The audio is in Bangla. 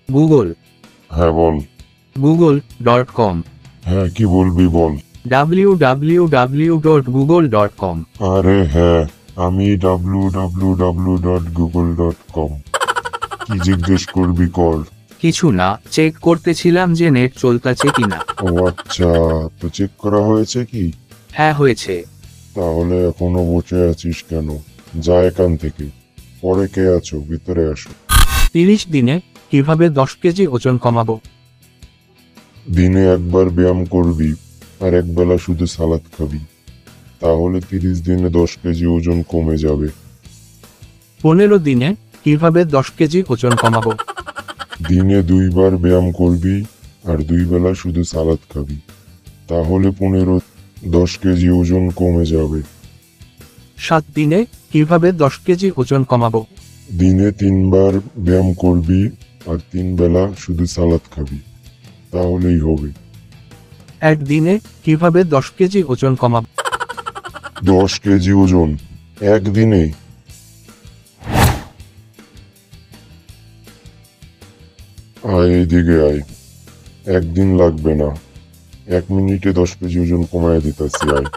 গুগল। হ্যাঁ বল। google.com। হ্যাঁ কি বলবি বল। www.google.com। আরে হ্যাঁ, আমি www.google.com। কি জিজ্ঞেস করবি কর। কিছু না, চেক করতেছিলাম যে নেট চলতেছে কিনা। ও আচ্ছা, তো চেক করা হয়েছে কি? হ্যাঁ হয়েছে। তাহলে এখনো বসে আছিস কেন? যা এখান থেকে। পরে কে আছো, ভিতরে আসো। 30 দিনে কিভাবে 10 কেজি ওজন কমাবো? দিনে একবার ব্যায়াম করবি আর একবেলা শুধু সালাদ খাবি, তাহলে 30 দিনে 10 কেজি ওজন কমে যাবে। 15 দিনে কিভাবে 10 কেজি ওজন কমাবো? দিনে 2 বার ব্যায়াম করবি আর 2 বেলা শুধু সালাদ খাবি, তাহলে 10 কেজি ওজন কমে যাবে। 7 দিনে কিভাবে 10 কেজি ওজন কমাবো? দিনে 3 বার ব্যায়াম করবি আর 3 বেলা শুধু সালাদ খাবি, তাহলেই হবে। একদিনে কিভাবে 10 কেজি ওজন কমাবো? 10 কেজি ওজন একদিনে? আয় এদিকে আয়। একদিন লাগবে না, 1 মিনিটে 10 কেজি ওজন কমায় দিতেছি, আয়।